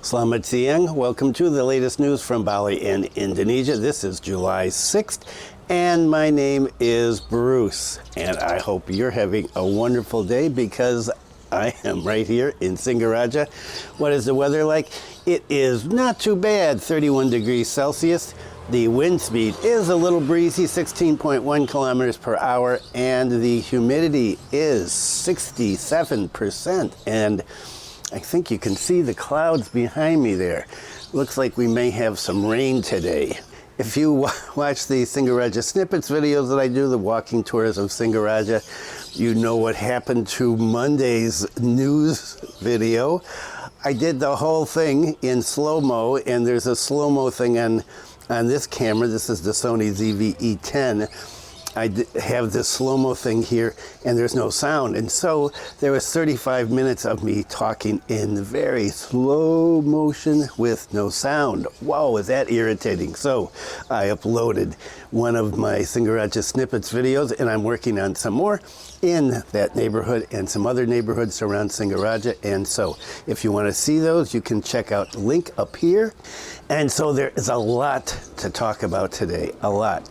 Selamat siang. Welcome to the latest news from Bali in Indonesia. This is July 6th, and my name is Bruce. And I hope you're having a wonderful day because I am right here in Singaraja. What is the weather like? It is not too bad, 31 degrees Celsius. The wind speed is a little breezy, 16.1 kilometers per hour, and the humidity is 67%. And I think you can see the clouds behind me there. Looks like we may have some rain today. If you watch the Singaraja snippets videos that I do, the walking tours of Singaraja, you know what happened to Monday's news video. I did the whole thing in slow-mo, and there's a slow-mo thing on this camera. This is the Sony ZV-E10. I have this slow-mo thing here, and there's no sound. And so there was 35 minutes of me talking in very slow motion with no sound. Whoa, is that irritating? So I uploaded one of my Singaraja snippets videos, and I'm working on some more in that neighborhood and some other neighborhoods around Singaraja. And so if you want to see those, you can check out the link up here. And so there is a lot to talk about today, a lot.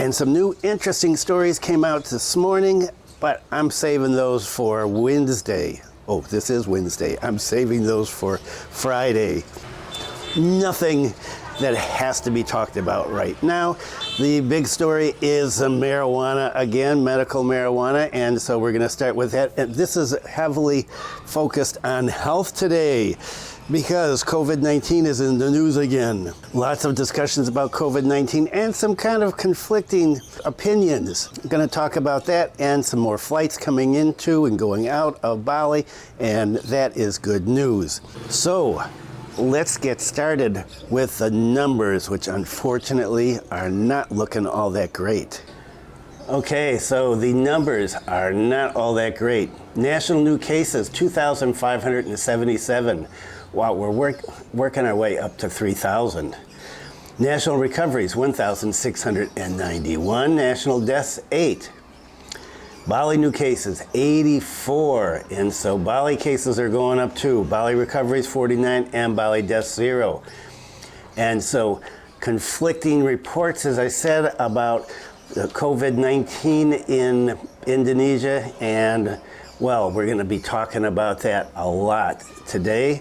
And some new interesting stories came out this morning, but I'm saving those for Wednesday. Oh, this is Wednesday. I'm saving those for Friday. Nothing that has to be talked about right now. The big story is marijuana again, medical marijuana, and so we're gonna start with that. And this is heavily focused on health today, because COVID-19 is in the news again. Lots of discussions about COVID-19 and some kind of conflicting opinions. I'm going to talk about that and some more flights coming into and going out of Bali, and that is good news. So let's get started with the numbers, which unfortunately are not looking all that great. Okay, so the numbers are not all that great. National new cases, 2,577. Wow, we're working our way up to 3,000. National recoveries, 1,691. National deaths, 8. Bali new cases, 84. And so Bali cases are going up too. Bali recoveries, 49, and Bali deaths, 0. And so conflicting reports, as I said, about the COVID-19 in Indonesia. And, well, we're going to be talking about that a lot today.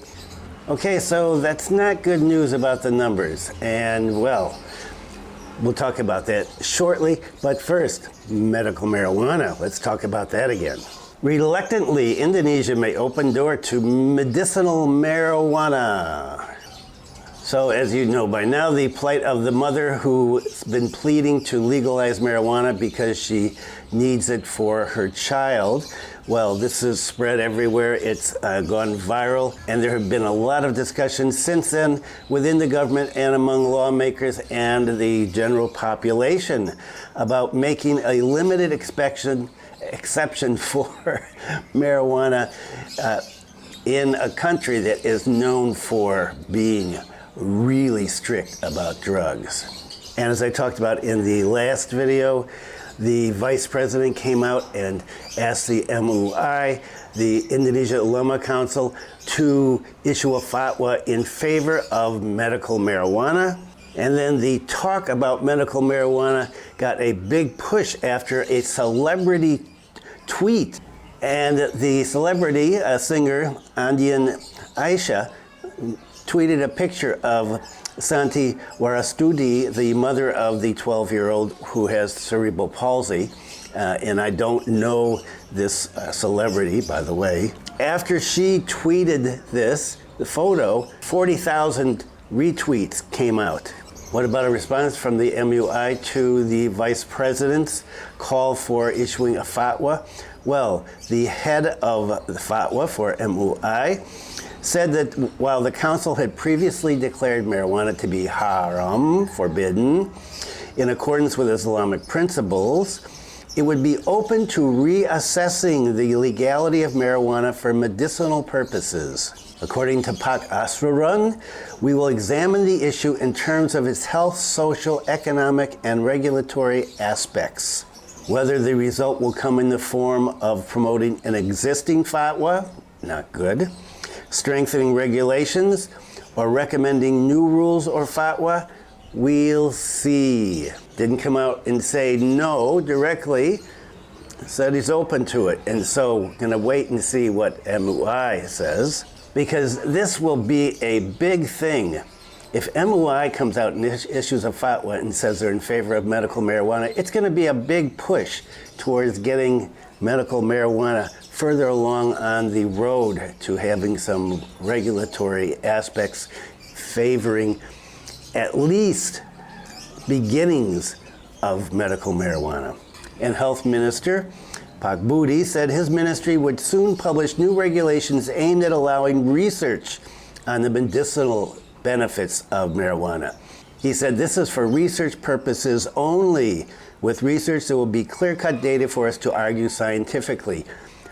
Okay, so that's not good news about the numbers, and well, we'll talk about that shortly, but first, medical marijuana. Let's talk about that again. Reluctantly, Indonesia may open door to medicinal marijuana. So as you know by now, the plight of the mother who's been pleading to legalize marijuana because she needs it for her child. Well, this is spread everywhere. It's gone viral, and there have been a lot of discussions since then within the government and among lawmakers and the general population about making a limited exception for marijuana in a country that is known for being really strict about drugs. And as I talked about in the last video, the vice president came out and asked the MUI, the Indonesia Ulama Council, to issue a fatwa in favor of medical marijuana. And then the talk about medical marijuana got a big push after a celebrity tweet. And the celebrity, a singer, Andian Aisha, tweeted a picture of Santi Warastudi, the mother of the 12-year-old who has cerebral palsy, and I don't know this celebrity, by the way. After she tweeted this, the photo, 40,000 retweets came out. What about a response from the MUI to the vice president's call for issuing a fatwa? Well, the head of the fatwa for MUI said that while the council had previously declared marijuana to be haram, forbidden, in accordance with Islamic principles, it would be open to reassessing the legality of marijuana for medicinal purposes. According to Pak Asrurun, we will examine the issue in terms of its health, social, economic, and regulatory aspects. Whether the result will come in the form of promoting an existing fatwa, not good, strengthening regulations, or recommending new rules or fatwa? We'll see. Didn't come out and say no directly, said he's open to it. And so gonna wait and see what MUI says, because this will be a big thing. If MUI comes out and issues a fatwa and says they're in favor of medical marijuana, it's gonna be a big push towards getting medical marijuana further along on the road to having some regulatory aspects favoring at least beginnings of medical marijuana. And Health Minister Pak Budi said his ministry would soon publish new regulations aimed at allowing research on the medicinal benefits of marijuana. He said this is for research purposes only. With research, there will be clear-cut data for us to argue scientifically.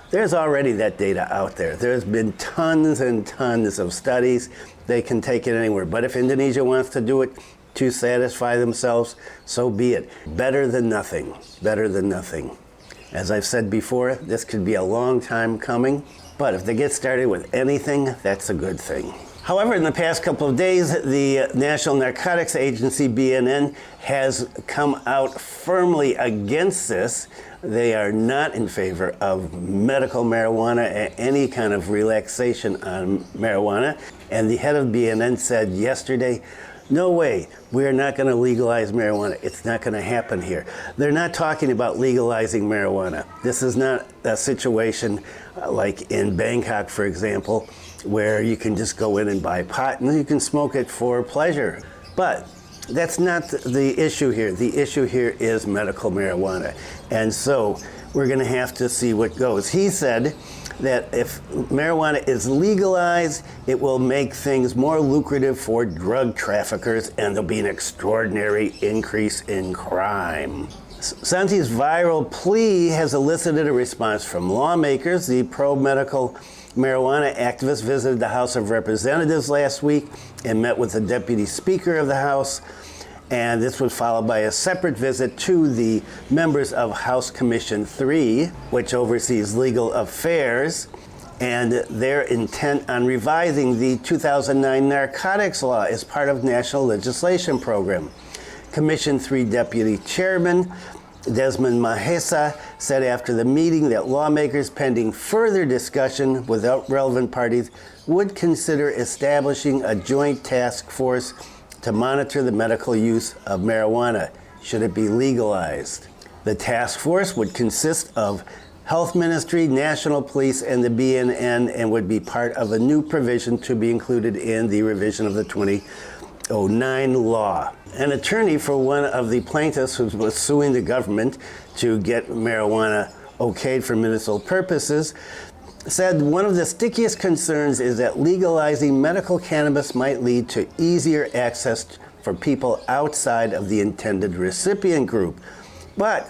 There's already that data out there. There's been tons and tons of studies. They can take it anywhere. But if Indonesia wants to do it to satisfy themselves, so be it. Better than nothing. Better than nothing. As I've said before, this could be a long time coming. But if they get started with anything, that's a good thing. However, in the past couple of days, the National Narcotics Agency, BNN, has come out firmly against this. They are not in favor of medical marijuana and any kind of relaxation on marijuana. And the head of BNN said yesterday, no way, we are not going to legalize marijuana. It's not going to happen here. They're not talking about legalizing marijuana. This is not a situation like in Bangkok, for example, where you can just go in and buy pot and you can smoke it for pleasure. But that's not the issue here. The issue here is medical marijuana. And so we're going to have to see what goes. He said that if marijuana is legalized, it will make things more lucrative for drug traffickers and there'll be an extraordinary increase in crime. Santi's viral plea has elicited a response from lawmakers. The pro-medical marijuana activist visited the House of Representatives last week and met with the Deputy Speaker of the House. And this was followed by a separate visit to the members of House Commission 3, which oversees legal affairs, and their intent on revising the 2009 narcotics law as part of national legislation program. Commission 3 Deputy Chairman Desmond Mahesa said after the meeting that lawmakers, pending further discussion with relevant parties, would consider establishing a joint task force to monitor the medical use of marijuana, should it be legalized. The task force would consist of Health Ministry, National Police, and the BNN, and would be part of a new provision to be included in the revision of the 2009 law. An attorney for one of the plaintiffs who was suing the government to get marijuana okayed for medicinal purposes said one of the stickiest concerns is that legalizing medical cannabis might lead to easier access for people outside of the intended recipient group. But,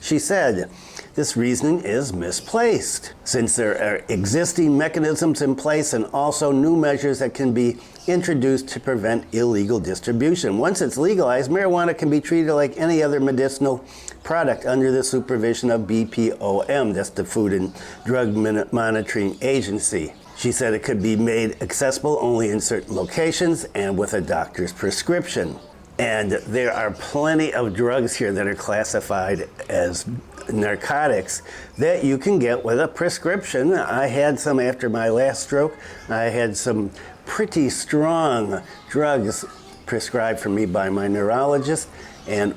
she said, this reasoning is misplaced, since there are existing mechanisms in place and also new measures that can be introduced to prevent illegal distribution. Once it's legalized, marijuana can be treated like any other medicinal product under the supervision of BPOM, that's the Food and Drug Monitoring Agency. She said it could be made accessible only in certain locations and with a doctor's prescription. And there are plenty of drugs here that are classified as narcotics that you can get with a prescription. I had some after my last stroke. I had some pretty strong drugs prescribed for me by my neurologist, and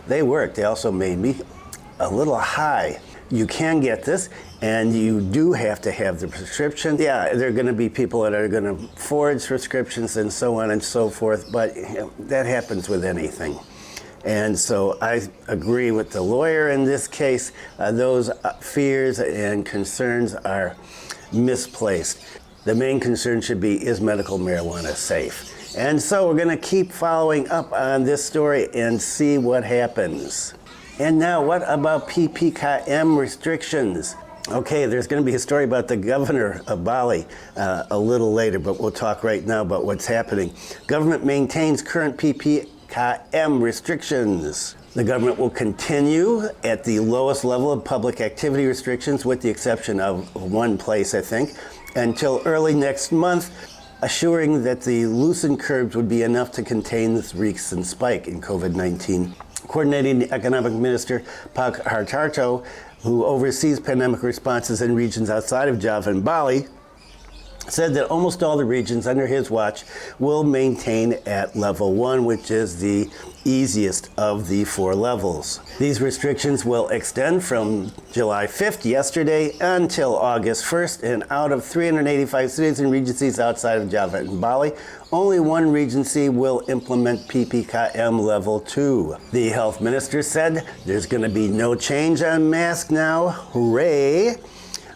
they worked. They also made me a little high. You can get this, and you do have to have the prescription. Yeah, there are going to be people that are going to forge prescriptions and so on and so forth, but that happens with anything. And so I agree with the lawyer in this case. Those fears and concerns are misplaced. The main concern should be, is medical marijuana safe? And so we're going to keep following up on this story and see what happens. And now, what about PPKM restrictions? Okay, there's going to be a story about the governor of Bali a little later, but we'll talk right now about what's happening. Government maintains current PPKM restrictions. The government will continue at the lowest level of public activity restrictions, with the exception of one place, I think, until early next month, assuring that the loosened curbs would be enough to contain this recent spike in COVID-19. Coordinating Economic Minister Pak Hartarto, who oversees pandemic responses in regions outside of Java and Bali, said that almost all the regions under his watch will maintain at level 1, which is the easiest of the 4 levels. These restrictions will extend from July 5th, yesterday, until August 1st, and out of 385 cities and regencies outside of Java and Bali, only one regency will implement PPKM Level 2. The health minister said there's going to be no change on masks now. Hooray!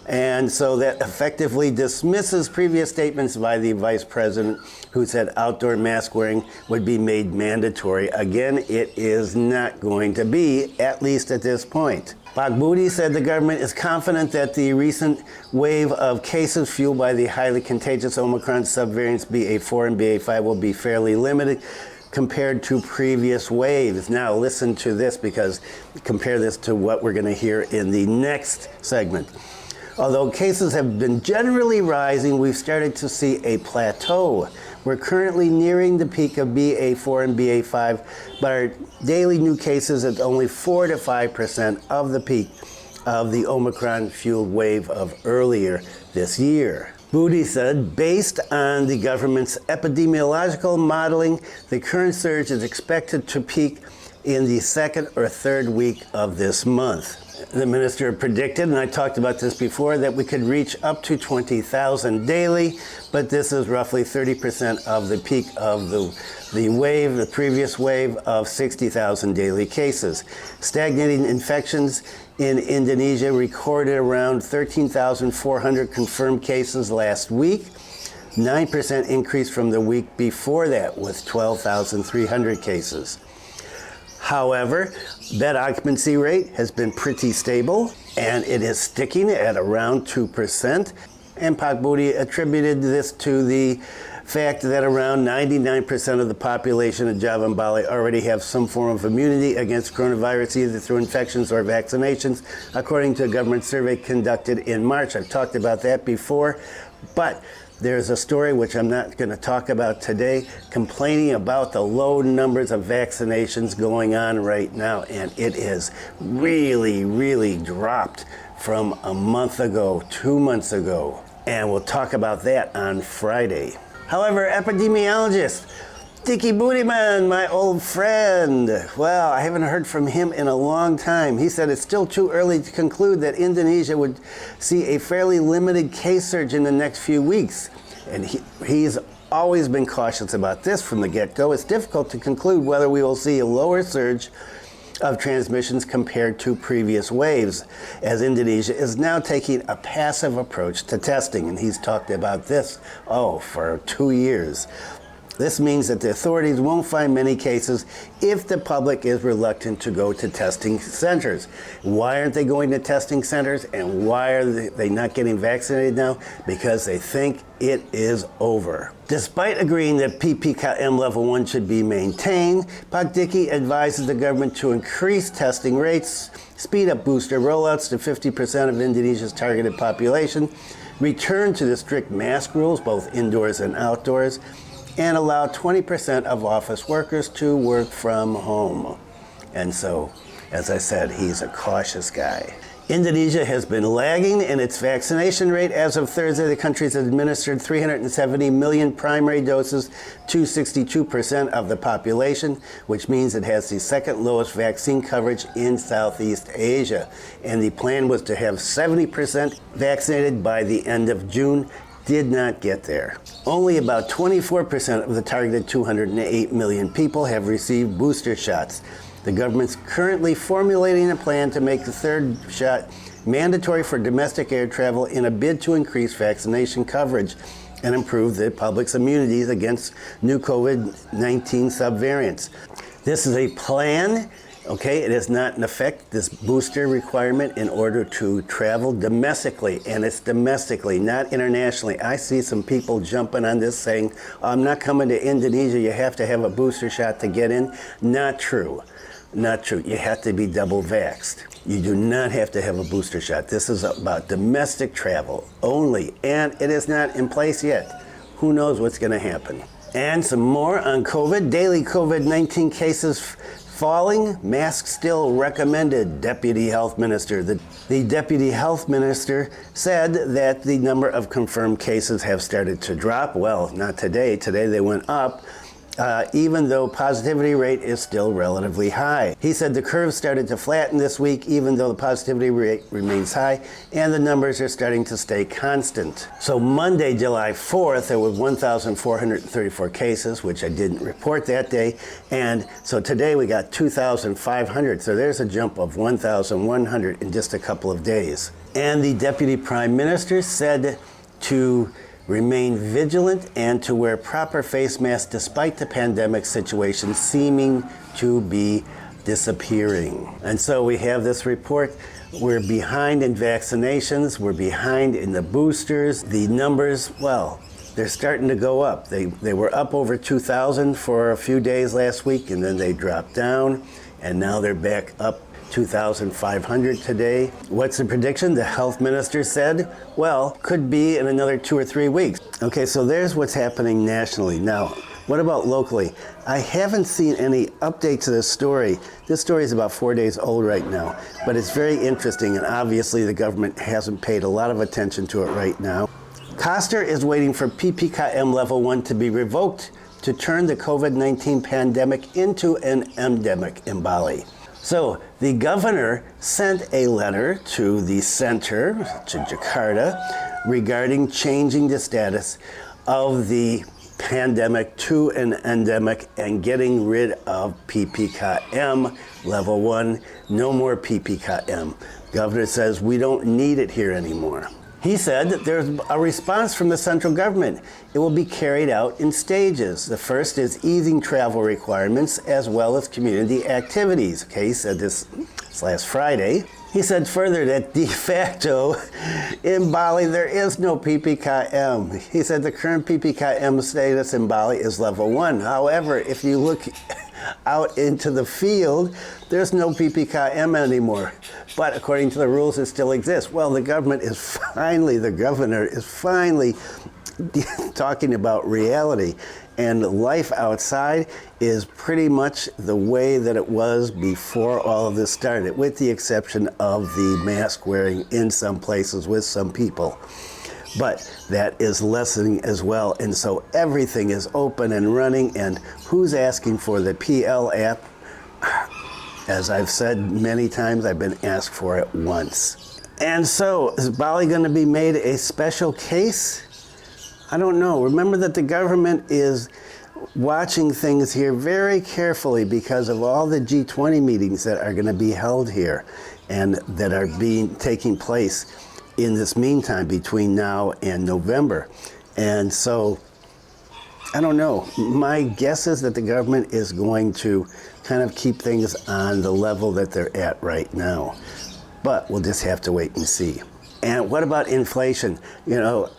And so that effectively dismisses previous statements by the vice president, who said outdoor mask wearing would be made mandatory. Again, it is not going to be, at least at this point. Pak Budi said the government is confident that the recent wave of cases fueled by the highly contagious Omicron subvariants BA4 and BA5 will be fairly limited compared to previous waves. Now listen to this, because compare this to what we're going to hear in the next segment. Although cases have been generally rising, we've started to see a plateau. We're currently nearing the peak of BA4 and BA5, but our daily new cases is only 4 to 5% of the peak of the Omicron-fueled wave of earlier this year. Budi said, based on the government's epidemiological modeling, the current surge is expected to peak in the 2nd or 3rd week of this month. The minister predicted, and I talked about this before, that we could reach up to 20,000 daily, but this is roughly 30% of the peak of the wave, the previous wave of 60,000 daily cases. Stagnating infections in Indonesia recorded around 13,400 confirmed cases last week, 9% increase from the week before that with 12,300 cases. However, bed occupancy rate has been pretty stable, and it is sticking at around 2%. And Pak Budi attributed this to the fact that around 99% of the population of Java and Bali already have some form of immunity against coronavirus, either through infections or vaccinations, according to a government survey conducted in March. I've talked about that before, but there's a story which I'm not going to talk about today, complaining about the low numbers of vaccinations going on right now, and it is really dropped from a month ago, 2 months ago, and we'll talk about that on Friday. However, epidemiologist Diki Budiman, my old friend, well, I haven't heard from him in a long time. He said it's still too early to conclude that Indonesia would see a fairly limited case surge in the next few weeks. And he's always been cautious about this from the get-go. It's difficult to conclude whether we will see a lower surge of transmissions compared to previous waves, as Indonesia is now taking a passive approach to testing. And he's talked about this, for 2 years. This means that the authorities won't find many cases if the public is reluctant to go to testing centers. Why aren't they going to testing centers, and why are they not getting vaccinated now? Because they think it is over. Despite agreeing that PPKM Level 1 should be maintained, Pak Diki advises the government to increase testing rates, speed up booster rollouts to 50% of Indonesia's targeted population, return to the strict mask rules, both indoors and outdoors, and allow 20% of office workers to work from home. And so, as I said, he's a cautious guy. Indonesia has been lagging in its vaccination rate. As of Thursday, the country has administered 370 million primary doses to 62% of the population, which means it has the second lowest vaccine coverage in Southeast Asia. And the plan was to have 70% vaccinated by the end of June. Did not get there. Only about 24% of the targeted 208 million people have received booster shots. The government's currently formulating a plan to make the third shot mandatory for domestic air travel in a bid to increase vaccination coverage and improve the public's immunities against new COVID-19 subvariants. This is a plan. Okay, it is not in effect, this booster requirement, in order to travel domestically, and it's domestically, not internationally. I see some people jumping on this saying, I'm not coming to Indonesia, you have to have a booster shot to get in. Not true. Not true. You have to be double vaxxed. You do not have to have a booster shot. This is about domestic travel only, and it is not in place yet. Who knows what's going to happen? And some more on COVID. Daily COVID-19 cases falling. Masks still recommended, Deputy Health Minister. The Deputy Health Minister said that the number of confirmed cases have started to drop. Well, not today. Today they went up. Even though positivity rate is still relatively high. He said the curve started to flatten this week, even though the positivity rate remains high, and the numbers are starting to stay constant. So Monday, July 4th, there were 1,434 cases, which I didn't report that day, and so today we got 2,500, so there's a jump of 1,100 in just a couple of days. And the Deputy Prime Minister said to remain vigilant and to wear proper face masks despite the pandemic situation seeming to be disappearing. And so we have this report. We're behind in vaccinations. We're behind in the boosters. The numbers, well, they're starting to go up. They were up over 2,000 for a few days last week, and then they dropped down, and now they're back up 2,500 today. What's the prediction? The health minister said, well, could be in another 2 or 3 weeks. Okay, so there's what's happening nationally. Now, what about locally? I haven't seen any update to this story. This story is about 4 days old right now, but it's very interesting, and obviously the government hasn't paid a lot of attention to it right now. Koster is waiting for PPKM Level 1 to be revoked to turn the COVID-19 pandemic into an endemic in Bali. So the governor sent a letter to the center, to Jakarta, regarding changing the status of the pandemic to an endemic and getting rid of PPKM Level 1. No more PPKM. Governor says we don't need it here anymore. He said that there's a response from the central government. It will be carried out in stages. The first is easing travel requirements as well as community activities. Okay, he said this last Friday. He said further that de facto in Bali there is no PPKM. He said the current PPKM status in Bali is level 1. However, if you look out into the field, there's no PPKM anymore. But according to the rules, it still exists. Well, the governor is finally talking about reality. And life outside is pretty much the way that it was before all of this started, with the exception of the mask wearing in some places with some people. But that is lessening as well. And so everything is open and running. And who's asking for the PL app? As I've said many times, I've been asked for it once. And so is Bali going to be made a special case? I don't know. Remember that the government is watching things here very carefully because of all the G20 meetings that are going to be held here and that are taking place in this meantime between now and November. And so, I don't know. My guess is that the government is going to kind of keep things on the level that they're at right now. But we'll just have to wait and see. And what about inflation? You know,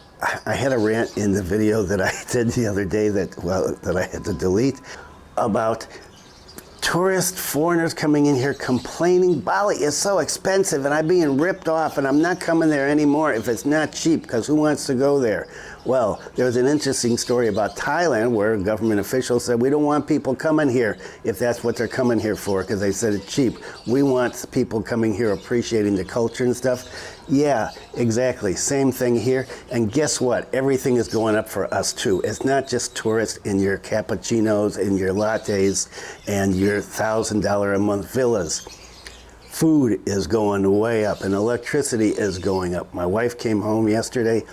I had a rant in the video that I did the other day that I had to delete about tourist foreigners coming in here complaining Bali is so expensive and I'm being ripped off and I'm not coming there anymore if it's not cheap, because who wants to go there? Well, there was an interesting story about Thailand where government officials said we don't want people coming here if that's what they're coming here for, because they said it's cheap. We want people coming here appreciating the culture and stuff. Yeah, exactly. Same thing here. And guess what? Everything is going up for us too. It's not just tourists in your cappuccinos and your lattes and your $1,000 a month villas. Food is going way up and electricity is going up. My wife came home yesterday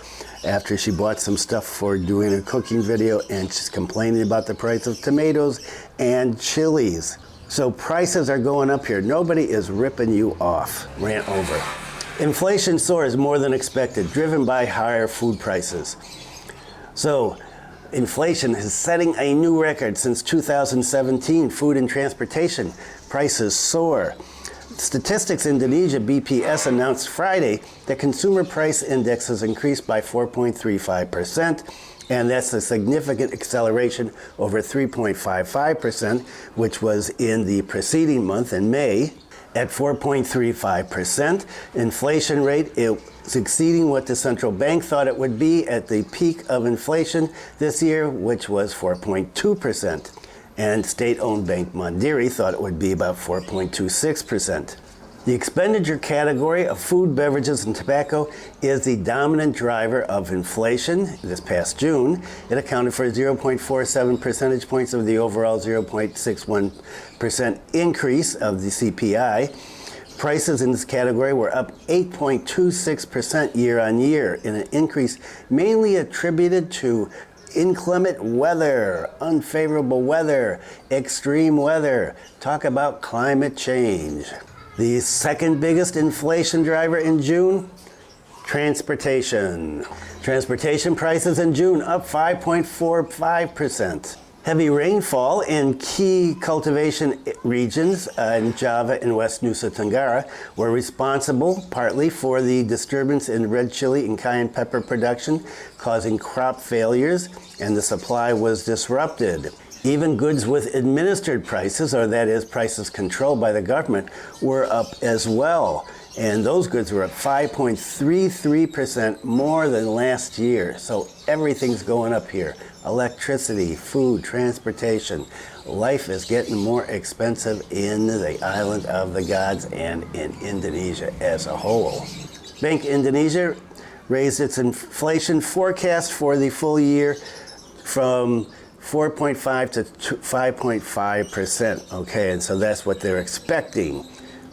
after she bought some stuff for doing a cooking video and she's complaining about the price of tomatoes and chilies. So prices are going up here. Nobody is ripping you off. Rant over. Inflation soars more than expected, driven by higher food prices. So inflation is setting a new record since 2017. Food and transportation prices soar. Statistics Indonesia BPS announced Friday that consumer price index has increased by 4.35%, And that's a significant acceleration over 3.55%, which was in the preceding month in May. At 4.35%, inflation rate is exceeding what the central bank thought it would be at the peak of inflation this year, which was 4.2%. And state-owned bank Mandiri thought it would be about 4.26%. The expenditure category of food, beverages, and tobacco is the dominant driver of inflation. This past June, it accounted for 0.47 percentage points of the overall 0.61% increase of the CPI. Prices in this category were up 8.26% year on year, in an increase mainly attributed to inclement weather, unfavorable weather, extreme weather. Talk about climate change. The second biggest inflation driver in June, transportation. Transportation prices in June up 5.45%. Heavy rainfall in key cultivation regions in Java and West Nusa Tenggara were responsible partly for the disturbance in red chili and cayenne pepper production, causing crop failures, and the supply was disrupted. Even goods with administered prices, or that is prices controlled by the government, were up as well. And those goods were up 5.33% more than last year. So everything's going up here. Electricity, food, transportation. Life is getting more expensive in the island of the gods and in Indonesia as a whole. Bank Indonesia raised its inflation forecast for the full year from 4.5 to 5.5%. Okay, and so that's what they're expecting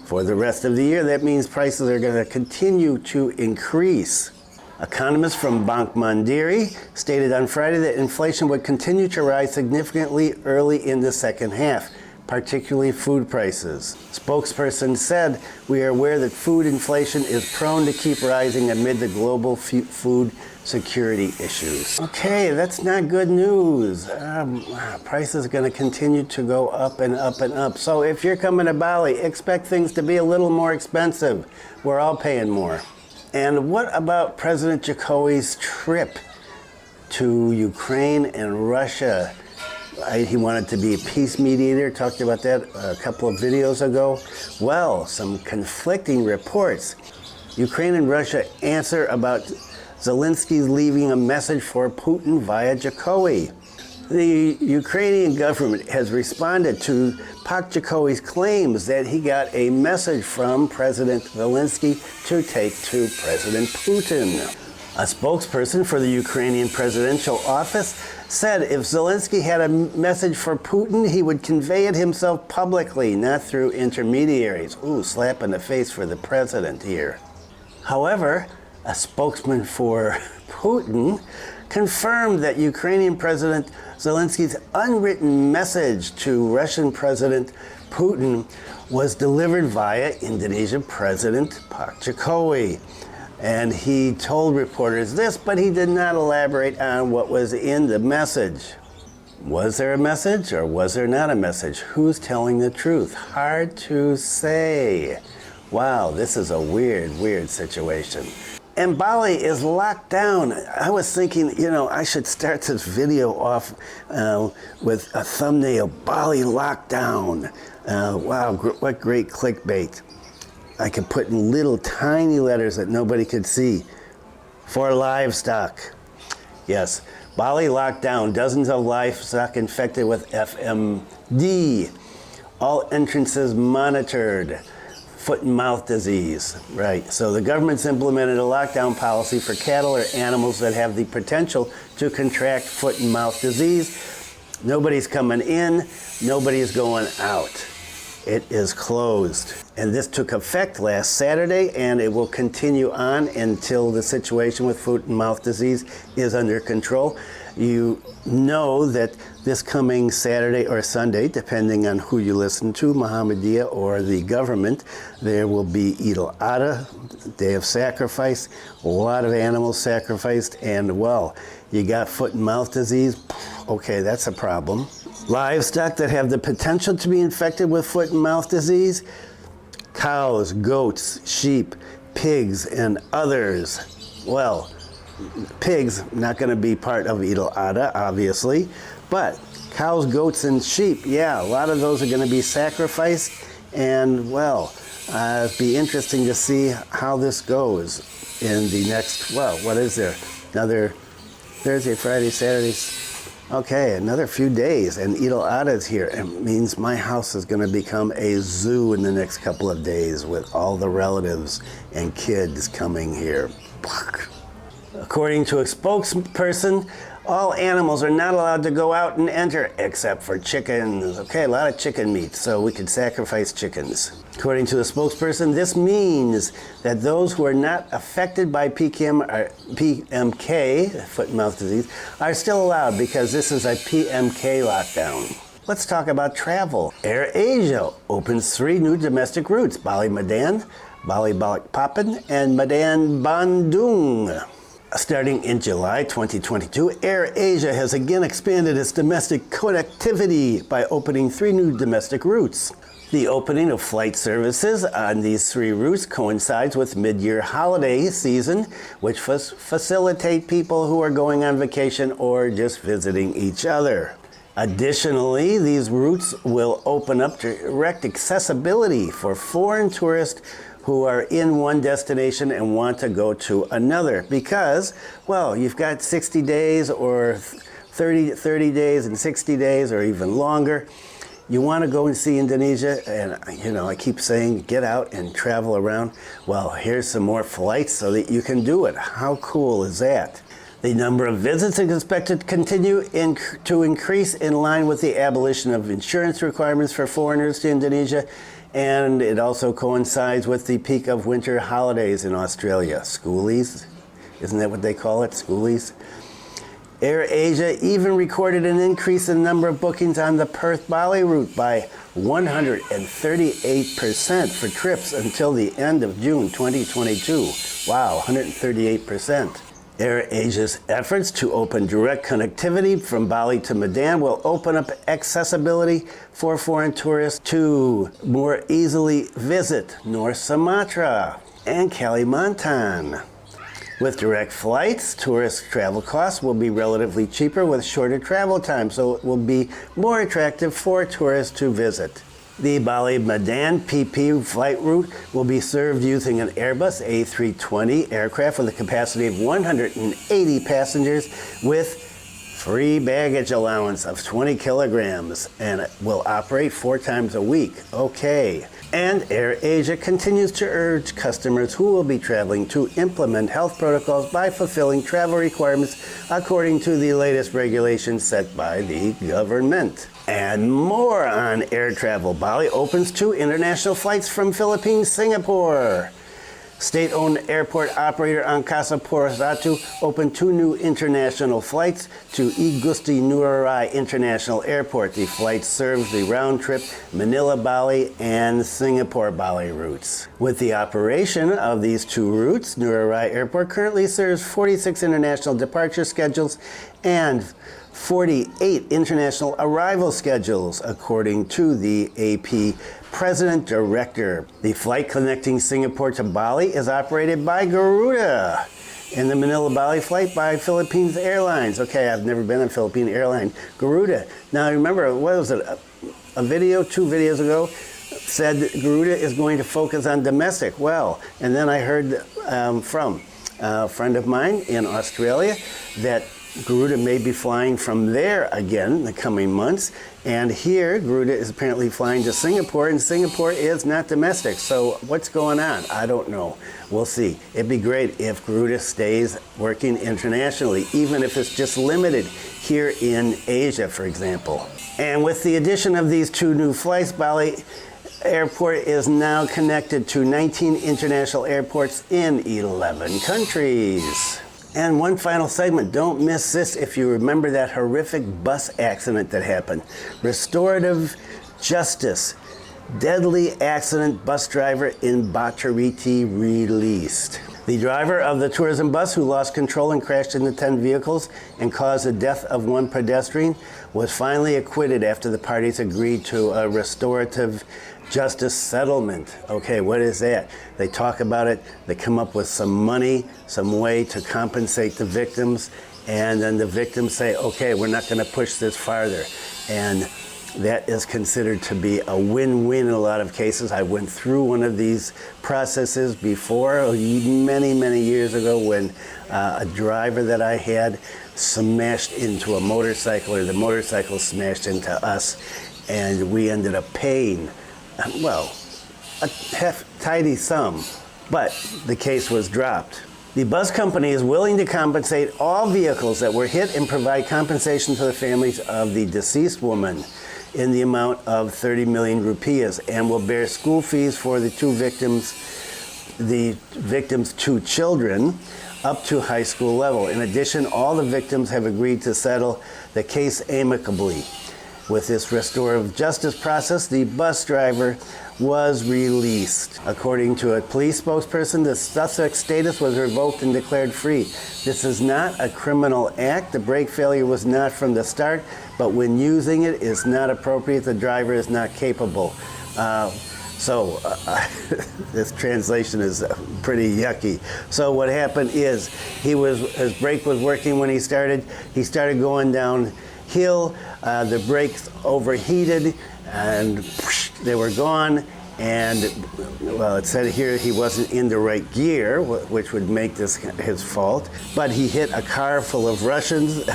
for the rest of the year. That means prices are going to continue to increase. Economists from Bank Mandiri stated on Friday that inflation would continue to rise significantly early in the second half, particularly food prices. Spokesperson said, "We are aware that food inflation is prone to keep rising amid the global food security issues." Okay, that's not good news. Prices are going to continue to go up and up and up. So if you're coming to Bali, expect things to be a little more expensive. We're all paying more. And what about President Jokowi's trip to Ukraine and Russia? He wanted to be a peace mediator, talked about that a couple of videos ago. Well, some conflicting reports. Ukraine and Russia answer about Zelensky leaving a message for Putin via Jokowi. The Ukrainian government has responded to Pak Jokowi's claims that he got a message from President Zelensky to take to President Putin. A spokesperson for the Ukrainian presidential office said if Zelensky had a message for Putin, he would convey it himself publicly, not through intermediaries. Ooh, slap in the face for the president here. However, a spokesman for Putin confirmed that Ukrainian President Zelensky's unwritten message to Russian President Putin was delivered via Indonesian President Pak Jokowi. And he told reporters this, but he did not elaborate on what was in the message. Was there a message or was there not a message? Who's telling the truth? Hard to say. Wow, this is a weird situation. And Bali is locked down. I was thinking, I should start this video off with a thumbnail, Bali lockdown. Wow, what great clickbait. I could put in little tiny letters that nobody could see. For livestock. Yes, Bali locked down. Dozens of livestock infected with FMD. All entrances monitored. Foot and mouth disease, right. So the government's implemented a lockdown policy for cattle or animals that have the potential to contract foot and mouth disease. Nobody's coming in, nobody's going out. It is closed. And this took effect last Saturday, and it will continue on until the situation with foot and mouth disease is under control. You know that this coming Saturday or Sunday, depending on who you listen to, Muhammadiyah or the government, there will be Eid al-Adha, day of sacrifice, a lot of animals sacrificed, and well, you got foot and mouth disease, okay, that's a problem. Livestock that have the potential to be infected with foot and mouth disease, cows, goats, sheep, pigs, and others. Well, pigs, not going to be part of Idul Adha, obviously, but cows, goats, and sheep, yeah, a lot of those are going to be sacrificed, and well, it'll be interesting to see how this goes in the next, well, what is there? Another Thursday, Friday, Saturday, okay, another few days, and Idul Adha is here. It means my house is going to become a zoo in the next couple of days with all the relatives and kids coming here. According to a spokesperson, all animals are not allowed to go out and enter except for chickens. Okay, a lot of chicken meat, so we could sacrifice chickens. According to the spokesperson, this means that those who are not affected by PMK, foot and mouth disease, are still allowed because this is a PMK lockdown. Let's talk about travel. AirAsia opens 3 new domestic routes: Bali-Medan, Bali-Balikpapan, and Medan-Bandung. Starting in July 2022, AirAsia has again expanded its domestic connectivity by opening 3 new domestic routes. The opening of flight services on these 3 routes coincides with mid-year holiday season, which facilitate people who are going on vacation or just visiting each other. Additionally, these routes will open up direct accessibility for foreign tourists who are in one destination and want to go to another because, well, you've got 60 days or 30 days and 60 days or even longer. You want to go and see Indonesia, and you know, I keep saying get out and travel around. Well, here's some more flights so that you can do it. How cool is that? The number of visits is expected to continue to increase in line with the abolition of insurance requirements for foreigners to Indonesia, and it also coincides with the peak of winter holidays in Australia. Schoolies, isn't that what they call it, schoolies? AirAsia even recorded an increase in the number of bookings on the Perth-Bali route by 138% for trips until the end of June 2022. Wow, 138%. AirAsia's efforts to open direct connectivity from Bali to Medan will open up accessibility for foreign tourists to more easily visit North Sumatra and Kalimantan. With direct flights, tourist travel costs will be relatively cheaper with shorter travel time, so it will be more attractive for tourists to visit. The Bali-Medan PP flight route will be served using an Airbus A320 aircraft with a capacity of 180 passengers with free baggage allowance of 20 kilograms, and it will operate 4 times a week. Okay. And AirAsia continues to urge customers who will be traveling to implement health protocols by fulfilling travel requirements according to the latest regulations set by the government. And more on air travel. Bali opens 2 international flights from Philippines, Singapore. State-owned airport operator Angkasa Pura I opened 2 new international flights to Igusti Ngurah Rai International Airport. The flights serve the round-trip Manila-Bali and Singapore-Bali routes. With the operation of these 2 routes, Ngurah Rai Airport currently serves 46 international departure schedules and 48 international arrival schedules, according to the AP President Director. The flight connecting Singapore to Bali is operated by Garuda, and the Manila-Bali flight by Philippines Airlines. Okay, I've never been on Philippine Airline. Garuda. Now, remember, what was it, a video, 2 videos ago, said that Garuda is going to focus on domestic. Well, and then I heard from a friend of mine in Australia that Garuda may be flying from there again in the coming months. And here, Garuda is apparently flying to Singapore, and Singapore is not domestic. So what's going on? I don't know. We'll see. It'd be great if Garuda stays working internationally, even if it's just limited here in Asia, for example. And with the addition of these 2 new flights, Bali Airport is now connected to 19 international airports in 11 countries. And one final segment, don't miss this if you remember that horrific bus accident that happened. Restorative justice. Deadly accident, bus driver in Baturiti released. The driver of the tourism bus who lost control and crashed into 10 vehicles and caused the death of 1 pedestrian was finally acquitted after the parties agreed to a restorative justice settlement. Okay, what is that? They talk about it, they come up with some money, some way to compensate the victims, and then the victims say, okay, we're not going to push this farther. And that is considered to be a win-win in a lot of cases. I went through one of these processes before, many, many years ago, when a driver that I had smashed into a motorcycle, or the motorcycle smashed into us, and we ended up paying, well, a tidy sum, but the case was dropped. The bus company is willing to compensate all vehicles that were hit and provide compensation to the families of the deceased woman in the amount of 30 million rupees, and will bear school fees for the victims' 2 children up to high school level. In addition, all the victims have agreed to settle the case amicably. With this restorative justice process, the bus driver was released. According to a police spokesperson, the suspect's status was revoked and declared free. This is not a criminal act. The brake failure was not from the start, but when using it is not appropriate. The driver is not capable. This translation is pretty yucky. So what happened is his brake was working when he started. He started going downhill. The brakes overheated and they were gone. And well, it said here he wasn't in the right gear, which would make this his fault. But he hit a car full of Russians.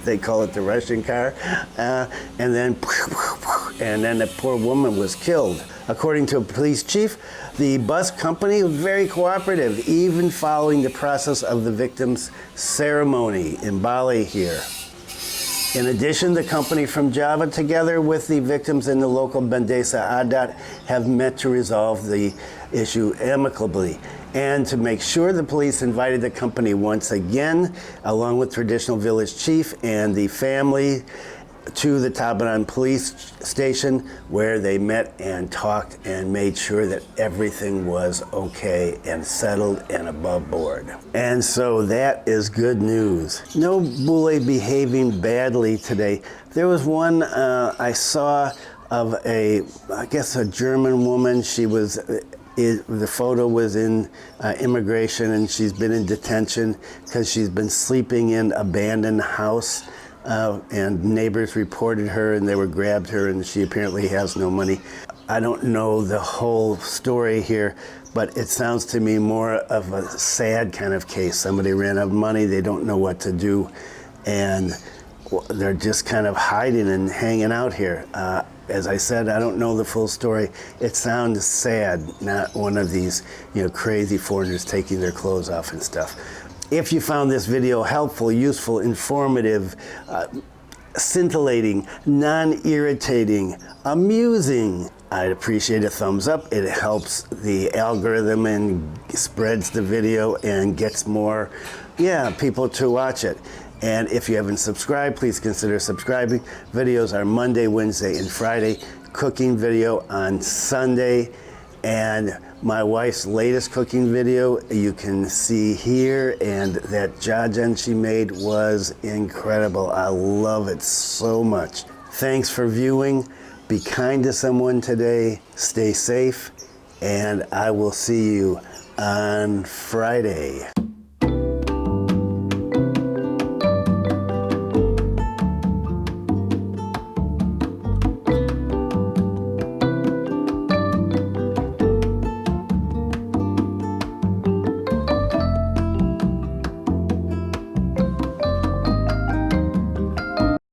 They call it the Russian car. And then the poor woman was killed. According to a police chief, the bus company was very cooperative, even following the process of the victim's ceremony in Bali here. In addition, the company from Java, together with the victims in the local Bandesa Adat, have met to resolve the issue amicably. And to make sure, the police invited the company once again, along with traditional village chief and the family, to the Tabanan police station, where they met and talked and made sure that everything was okay and settled and above board. And so that is good news. No bule behaving badly today. There was one I saw of I guess a German woman. She was, the photo was in immigration, and she's been in detention because she's been sleeping in abandoned house. And neighbors reported her, and they grabbed her, and she apparently has no money. I don't know the whole story here, but it sounds to me more of a sad kind of case. Somebody ran out of money, they don't know what to do, and they're just kind of hiding and hanging out here. As I said, I don't know the full story. It sounds sad, not one of these, crazy foreigners taking their clothes off and stuff. If you found this video helpful, useful, informative, scintillating, non-irritating, amusing, I'd appreciate a thumbs up. It helps the algorithm and spreads the video and gets more people to watch it. And if you haven't subscribed, please consider subscribing. Videos are Monday, Wednesday, and Friday. Cooking video on Sunday. And my wife's latest cooking video you can see here, and that jajan she made was incredible. I love it so much. Thanks for viewing. Be kind to someone today. Stay safe, and I will see you on Friday.